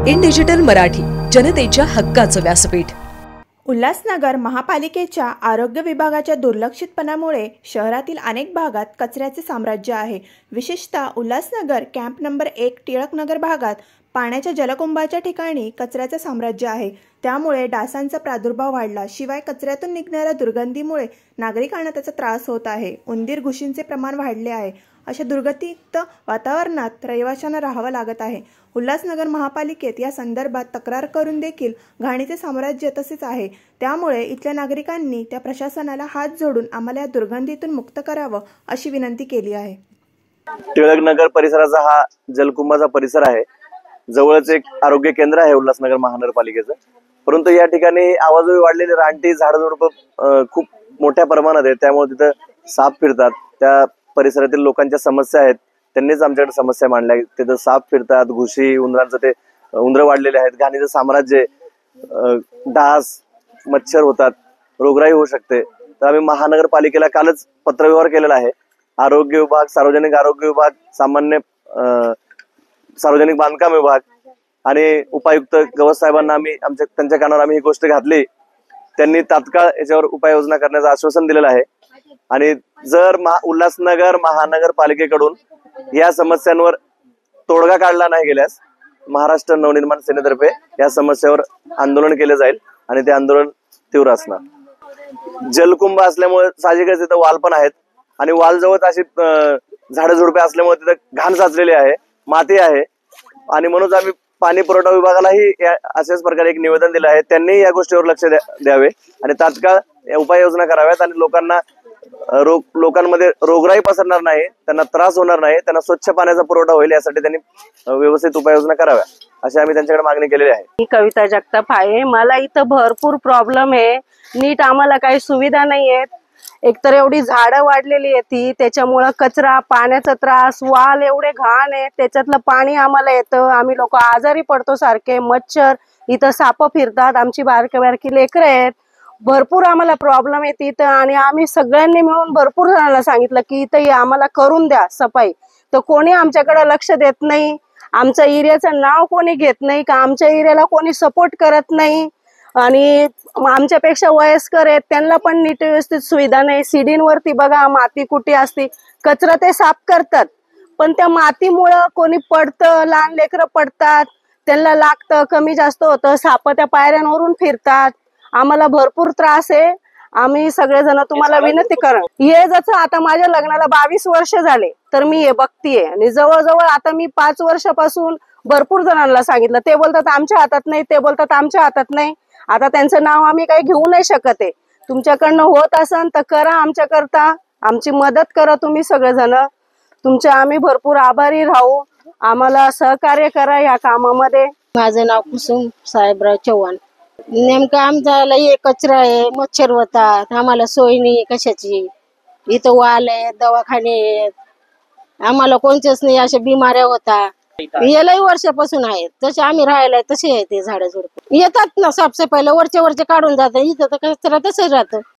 In digital Marathi, जनतेच्या हक्काचं व्यासपीठ। उल्हासनगर महापालिकेच्या आरोग्य विभागाच्या दुर्लक्षितपणामुळे शहरातील अनेक भागात कचऱ्याचे साम्राज्य आहे। विशेषतः उल्हासनगर कॅम्प नंबर 1 टिळकनगर भागात पाण्याच्या जलकुंभाच्या ठिकाणी कचऱ्याचे साम्राज्य आहे। त्यामुळे डासांचा प्रादुर्भाव वाढला, शिवाय कचऱ्यातून निघणाऱ्या दुर्गंधीमुळे नागरिकांना त्याचा त्रास होत आहे। उंदीर घुशींचे प्रमाण वाढले आहे। अशा दुर्गंधीयुक्त वातावरणात रहिवाशांना राहावं लागत आहे। उल्हासनगर महापालिकेत या संदर्भात तक्रार करून देखील घाणीचे साम्राज्य तसेच आहे। त्यामुळे इथल्या नागरिकांनी त्या प्रशासनाला हात जोडून आम्हाला या दुर्गंधीतून मुक्त करावं अशी विनंती केली आहे। टिळकनगर परिसराचा हा जलकुंभाचा परिसर आहे। जवळच एक आरोग्य केंद्र आहे उल्हासनगर महानगरपालिकेचं, परंतु या ठिकाणी आवाजोवी वाढलेले रानटी झाडझुडपं खूप मोठ्या प्रमाणात आहे। त्यामुळे तिथं साप फिरतात। त्या परिसरातील लोकांच्या समस्या आहेत, त्यांनीच आमच्याकडे समस्या मांडल्या। तिथं साप फिरतात, घुशी, उंदरांचं ते उंदरं वाढलेले आहेत, घाणीचं साम्राज्य, डास, मच्छर होतात, रोगराई होऊ शकते। तर आम्ही महानगरपालिकेला कालच पत्रव्यवहार केलेला आहे। आरोग्य विभाग, सार्वजनिक आरोग्य विभाग, सार्वजनिक बांधकाम विभाग आणि उपायुक्त गवस साहेबांना त्यांच्या कानावर आम्ही ही गोष्ट घातली। त्यांनी तात्काळ याच्यावर उपाययोजना करण्याचं आश्वासन दिलेलं आहे। आणि जर उल्हासनगर महानगरपालिकेकडून या समस्यांवर तोडगा काढला नाही गेल्यास महाराष्ट्र नवनिर्माण सेनेतर्फे या समस्येवर आंदोलन केले जाईल आणि ते आंदोलन तीव्र असणार। जलकुंभ असल्यामुळे साहजिकच तिथं वाल पण आहेत आणि वालजवळ अशी झाडं झुडपे असल्यामुळे तिथं घाण साचलेली आहे, माती आहे आणि म्हणून आम्ही पाणी पुरवठा विभागालाही अशाच प्रकारे एक निवेदन दिलं आहे। त्यांनी या गोष्टीवर लक्ष द्यावे आणि तात्काळ उपाययोजना कराव्यात आणि लोकांमध्ये रोगराई पसरणार नाही, त्यांना त्रास होणार नाही, त्यांना स्वच्छ पाण्याचा पुरवठा होईल यासाठी त्यांनी व्यवस्थित उपाययोजना कराव्या अशी आम्ही त्यांच्याकडे मागणी केलेली आहे। मी कविता जगताप आहे। मला इथं भरपूर प्रॉब्लेम आहे, नीट आम्हाला काही सुविधा नाही आहेत। एकतर एवढी झाडं वाढलेली आहे ती, त्याच्यामुळे कचरा, पाण्याचा त्रास, वाल एवढे घाण आहे, त्याच्यातलं पाणी आम्हाला येतं, आम्ही लोक आजारी पडतो सारखे। मच्छर, इथं साप फिरतात, आमची बारकी बारकी लेकरं आहेत, भरपूर आम्हाला प्रॉब्लेम येते इथं। आणि आम्ही सगळ्यांनी मिळून भरपूर जणांना सांगितलं की इथं आम्हाला करून द्या सफाई, तर कोणी आमच्याकडे लक्ष देत नाही। आमच्या एरियाचं नाव कोणी घेत नाही, का आमच्या एरियाला कोणी सपोर्ट करत नाही। आणि आमच्यापेक्षा वयस्कर आहेत, त्यांना पण नीट व्यवस्थित सुविधा नाही। सीडींवरती बघा माती कुठे असते, कचरा ते साफ करतात, पण त्या मातीमुळं कोणी पडतं, लहान लेकरं पडतात, त्यांना लागतं, कमी जास्त होतं, साप त्या पायऱ्यांवरून फिरतात, आम्हाला भरपूर त्रास आहे। आम्ही सगळेजण तुम्हाला विनंती करा, हे जसं आता माझ्या लग्नाला 22 वर्ष झाले तर मी हे बघतीये आणि जवळजवळ आता मी 5 वर्षापासून भरपूर जणांना सांगितलं, ते बोलतात आमच्या हातात नाही, ते बोलतात आमच्या हातात नाही। आता त्यांचं नाव आम्ही काही घेऊ नाही शकत आहे। तुमच्याकडनं होत असेल तर करा, आमच्याकरता आमची मदत करा तुम्ही सगळेजण, तुमचे आम्ही भरपूर आभारी राहू, आम्हाला सहकार्य करा या कामामध्ये। माझं नाव कुसुम साहेबराव चव्हाण। नेमकं आमचा लई कचरा आहे, मच्छर होतात, आम्हाला सोय नाही कशाची, इथं वाल आहे, दवाखाने आहेत, आम्हाला कोणतेच नाही, अशा बिमाऱ्या होतात। यालाही वर्षापासून आहेत, जसे आम्ही राहायला तसे आहे ते झाडं झुडपं येतात ना, साफसफाईला वरचे काढून जातात, इथं तर कचरा तसंच राहतं।